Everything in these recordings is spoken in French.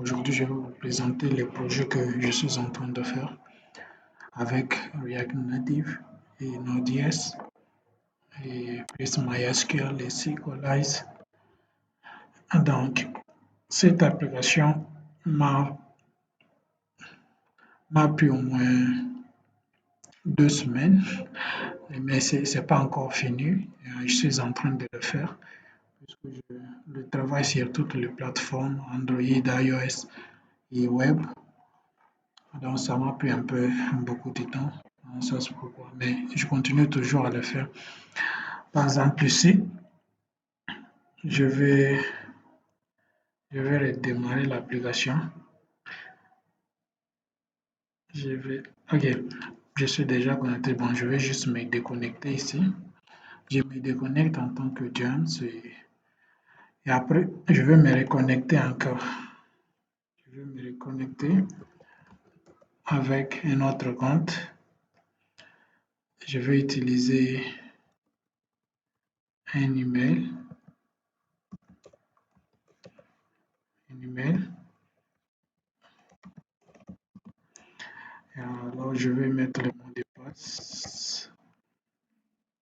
Aujourd'hui, je vais vous présenter les projets que je suis en train de faire avec React Native et Node.js et plus MySQL et SQLite. Donc, cette application m'a pris au moins 2 semaines, mais ce n'est pas encore fini. Je suis en train de le faire puisque je travaille sur toutes les plateformes Android, iOS et web. Donc, ça m'a pris un peu beaucoup de temps. Ça, c'est pourquoi. Mais je continue toujours à le faire. Par exemple, ici, je vais, je vais redémarrer l'application. Ok, je suis déjà connecté. Bon, je vais juste me déconnecter ici. Je me déconnecte en tant que James et après, je vais me reconnecter encore. Je vais me reconnecter avec un autre compte. Je vais utiliser un email. Et alors, je vais mettre le mot de passe.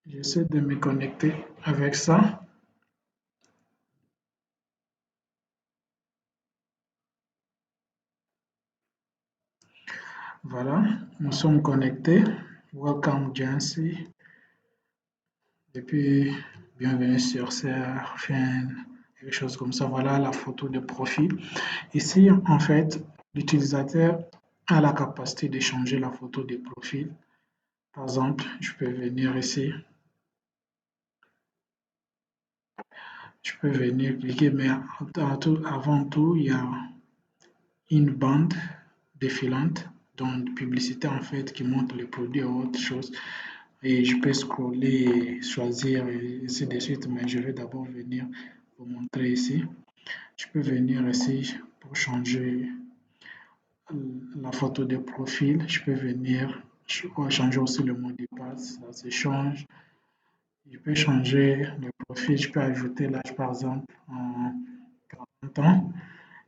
J'essaie de me connecter avec ça. Voilà, nous sommes connectés. Welcome Jancy. Et puis, bienvenue sur cette chaîne, quelque chose comme ça. Voilà la photo de profil. Ici, en fait, l'utilisateur a la capacité de changer la photo de profil. Par exemple, je peux venir ici. Je peux venir cliquer, mais avant tout, il y a une bande défilante, donc publicité en fait qui montre les produits ou autre chose. Et je peux scroller, choisir et ainsi de suite, mais je vais d'abord venir vous montrer ici. Je peux venir ici pour changer la photo de profil. Je peux venir changer aussi le mot de passe, ça se change. Je peux changer le profil, je peux ajouter l'âge par exemple en 40 ans.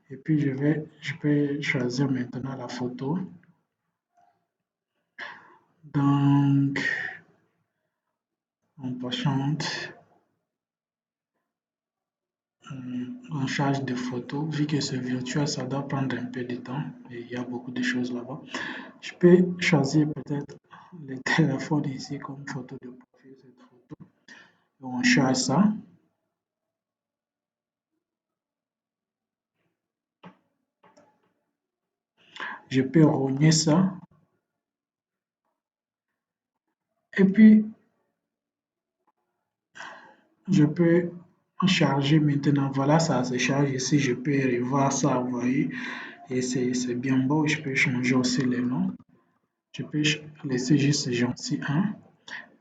Et puis je peux choisir maintenant la photo. Donc, on patiente. En charge de photos, vu que c'est virtuel, ça doit prendre un peu de temps et il y a beaucoup de choses là-bas. Je peux choisir peut-être le téléphone ici comme photo de profil, cette photo. Et on charge ça. Je peux rogner ça. Et puis, je peux charger maintenant. Voilà, ça se charge ici. Je peux revoir ça, vous voyez. Et c'est bien beau. Je peux changer aussi les noms. Je peux laisser juste gentil 1.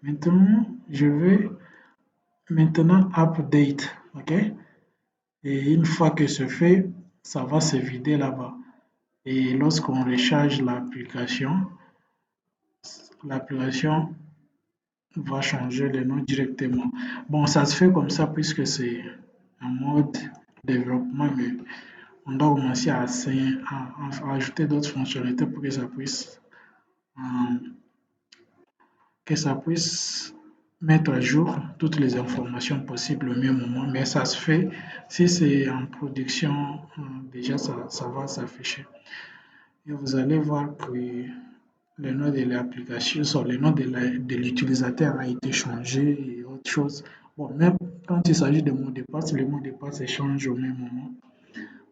Maintenant, je vais maintenant update. OK? Et une fois que c'est fait, ça va se vider là-bas. Et lorsqu'on recharge l'application va changer le nom directement. Bon, ça se fait comme ça puisque c'est un mode développement, mais on doit commencer à ajouter d'autres fonctionnalités pour euh, que ça puisse mettre à jour toutes les informations possibles au même moment. Mais ça se fait, si c'est en production, déjà ça va s'afficher. Et vous allez voir que le nom de l'application, le nom de l'utilisateur a été changé et autre chose. Bon, même quand il s'agit de mots de passe, les mots de passe se changent au même moment.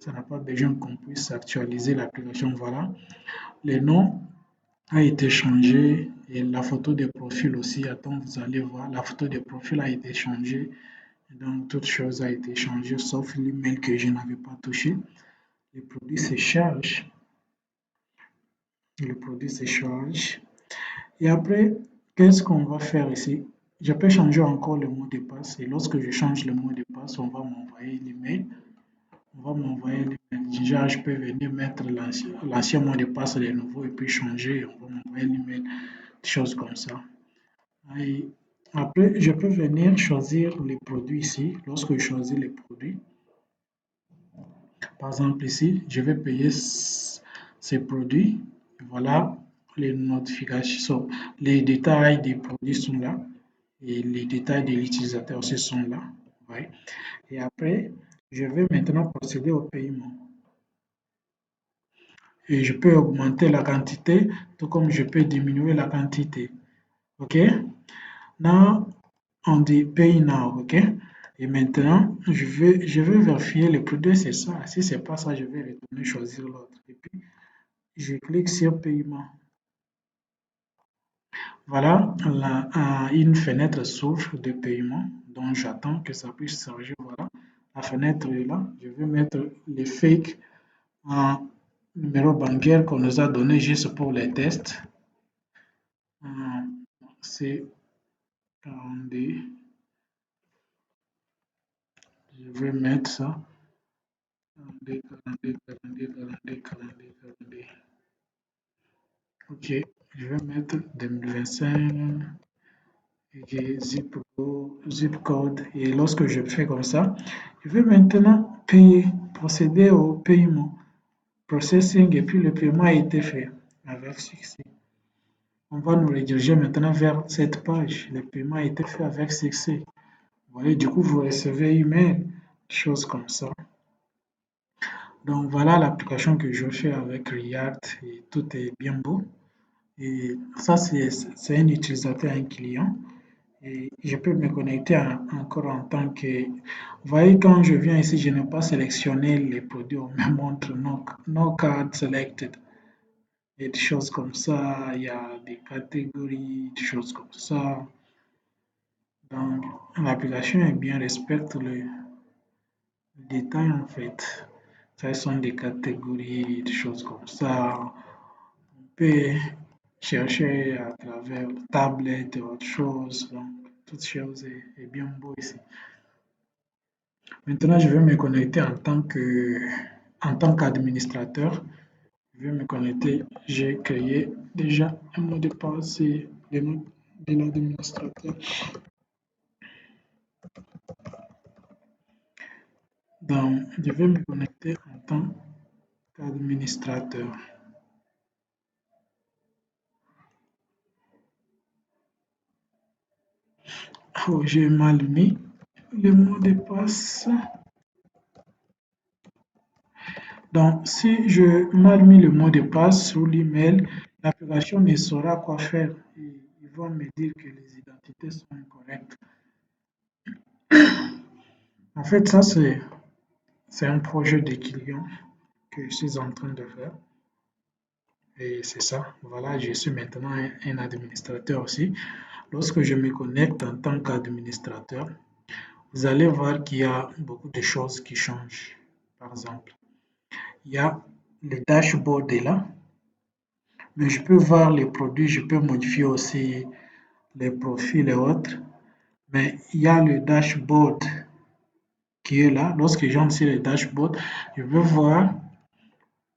Ça n'a pas besoin qu'on puisse actualiser l'application. Voilà. Le nom a été changé et la photo de profil aussi. Attends, vous allez voir, la photo de profil a été changée. Donc, toute chose a été changée sauf l'email que je n'avais pas touché. Le produit se charge. Le produit se charge. Et après, qu'est-ce qu'on va faire ici? Je peux changer encore le mot de passe. Et lorsque je change le mot de passe, on va m'envoyer l'email. On va m'envoyer l'email. Déjà, je peux venir mettre l'ancien mot de passe de nouveau et puis changer. On va m'envoyer l'email. Des choses comme ça. Et après, je peux venir choisir les produits ici. Lorsque je choisis les produits, Par exemple, ici, je vais payer ces produits. Voilà, les notifications, les détails des produits sont là et les détails de l'utilisateur aussi sont là. Ouais. Et après, je vais maintenant procéder au paiement. Et je peux augmenter la quantité, tout comme je peux diminuer la quantité. OK? Now, on dit Pay Now. OK? Et maintenant, je vais vérifier le produit, c'est ça. Si ce n'est pas ça, je vais retourner choisir l'autre. Et puis, je clique sur Paiement. Voilà, une fenêtre s'ouvre de paiement, donc j'attends que ça puisse charger. Voilà, la fenêtre est là. Je vais mettre les fake en numéro bancaire qu'on nous a donné juste pour les tests. C'est 42. Je vais mettre ça. 42, 42, 42, 42, 42, 42. Ok, je vais mettre 2025. Et zip code. Et lorsque je fais comme ça, je vais maintenant payer, procéder au paiement, processing, et puis le paiement a été fait avec succès. On va nous rediriger maintenant vers cette page. Le paiement a été fait avec succès. Vous voyez, du coup, vous recevez email, choses comme ça. Donc voilà l'application que je fais avec React et tout est bien beau. Et ça, c'est un utilisateur, un client. Et je peux me connecter encore en tant que... Vous voyez, quand je viens ici, je n'ai pas sélectionné les produits. On me montre no card selected. Et des choses comme ça. Il y a des catégories, des choses comme ça. Donc, l'application est bien, respecte le détail en fait. Ça sont des catégories, des choses comme ça. On peut chercher à travers tablette et autre chose. Donc, toute chose est bien beau ici. Maintenant, je vais me connecter en tant qu'administrateur. Je vais me connecter. J'ai créé déjà un mot de passe et le nom de l'administrateur. Donc, je vais me connecter en tant qu'administrateur. Oh, j'ai mal mis le mot de passe. Donc, si je mal mis le mot de passe sur l'email, l'application ne saura quoi faire. Ils vont me dire que les identités sont incorrectes. En fait, ça, c'est un projet de client que je suis en train de faire. Et c'est ça. Voilà, je suis maintenant un administrateur aussi. Lorsque je me connecte en tant qu'administrateur, vous allez voir qu'il y a beaucoup de choses qui changent. Par exemple, il y a le dashboard est là, mais je peux voir les produits, je peux modifier aussi les profils et autres. Mais il y a le dashboard qui est là. Lorsque j'entre sur le dashboard, je veux voir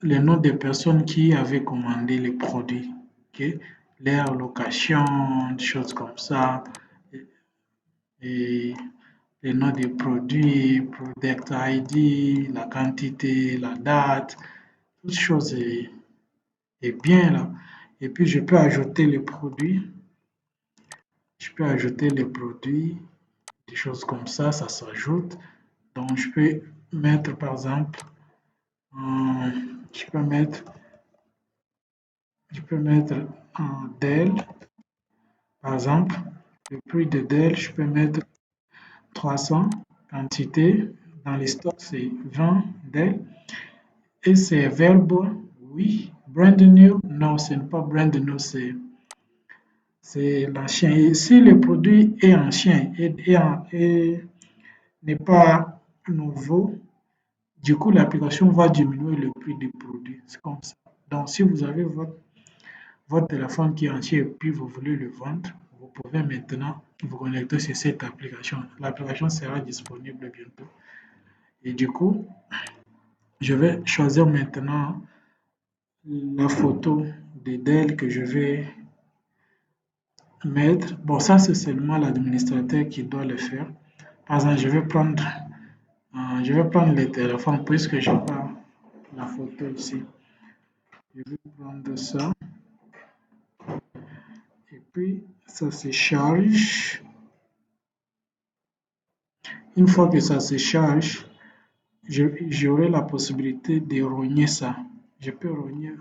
les noms des personnes qui avaient commandé les produits, ok? Leur location, des choses comme ça, et les noms des produits, product ID, la quantité, la date, toute chose est bien là. Et puis je peux ajouter les produits, des choses comme ça s'ajoute. Donc je peux mettre par exemple, euh, je peux mettre Je peux mettre un Dell, par exemple. Le prix de Dell, je peux mettre 300. Quantité, dans les stocks, c'est 20 Dell. Et c'est available, oui. Brand new, non, ce n'est pas brand new, c'est l'ancien. Et si le produit est ancien et n'est pas nouveau, du coup, l'application va diminuer le prix du produit. C'est comme ça. Donc, si vous avez votre téléphone qui est entier et puis vous voulez le vendre, vous pouvez maintenant vous connecter sur cette application. L'application sera disponible bientôt. Et du coup, je vais choisir maintenant la photo de Dell que je vais mettre. Bon, ça, c'est seulement l'administrateur qui doit le faire. Par exemple, je vais prendre Je vais prendre le téléphone puisque je n'ai pas la photo ici. Je vais prendre ça. Et puis, ça se charge. Une fois que ça se charge, j'aurai la possibilité de rogner ça. Je peux rogner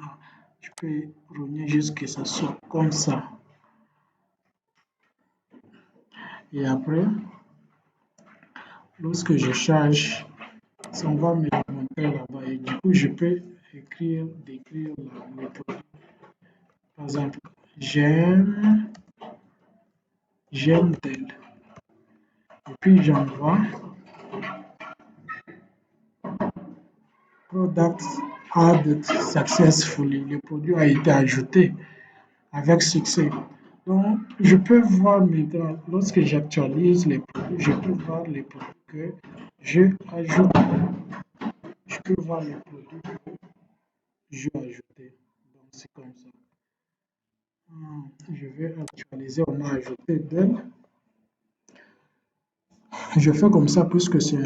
jusqu'à ce que ça soit comme ça. Et après, lorsque je charge, ça va me montrer là-bas. Et du coup, je peux décrire le produit. Par exemple, j'aime tel. Et puis j'envoie product added successfully. Le produit a été ajouté avec succès. Donc, je peux voir maintenant, lorsque j'actualise les produits, je peux voir les produits que je ajoute. Je peux voir les produits que je ajouté. Donc, c'est comme ça. Je vais actualiser, on a ajouté d'elle. Je fais comme ça puisque c'est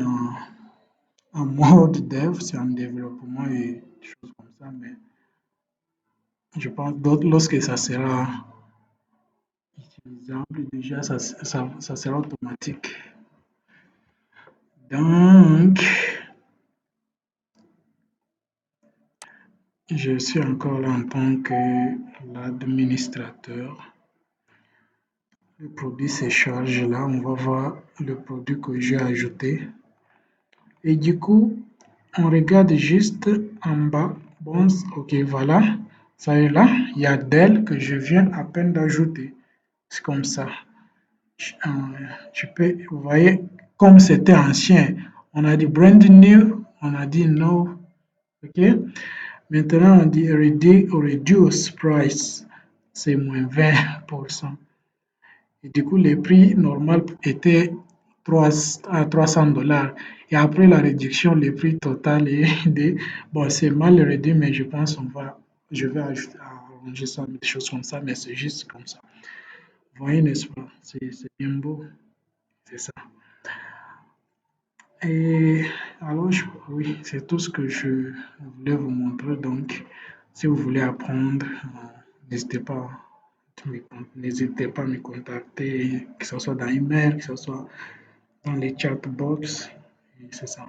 en mode dev, c'est en développement et des choses comme ça, mais je pense que lorsque ça sera utilisable, déjà ça sera automatique. Donc, je suis encore là en tant que l'administrateur. Le produit se charge là, on va voir le produit que j'ai ajouté. Et du coup, on regarde juste en bas. Bon, ok, voilà. Ça est là. Il y a Dell que je viens à peine d'ajouter. C'est comme ça. Vous voyez, comme c'était ancien, on a dit brand new, on a dit no. Ok. Maintenant, on dit reduce price. C'est moins 20%. Et du coup, le prix normal était à 300 $. Et après la réduction, le prix total est de, bon, c'est mal réduit, mais je pense je vais arranger ça, des choses comme ça, mais c'est juste comme ça. Vous voyez, n'est-ce pas? C'est bien beau, c'est ça. Et alors, oui, c'est tout ce que je voulais vous montrer. Donc, si vous voulez apprendre, n'hésitez pas. N'hésitez pas à me contacter, que ce soit dans email, que ce soit dans les chat box. C'est ça.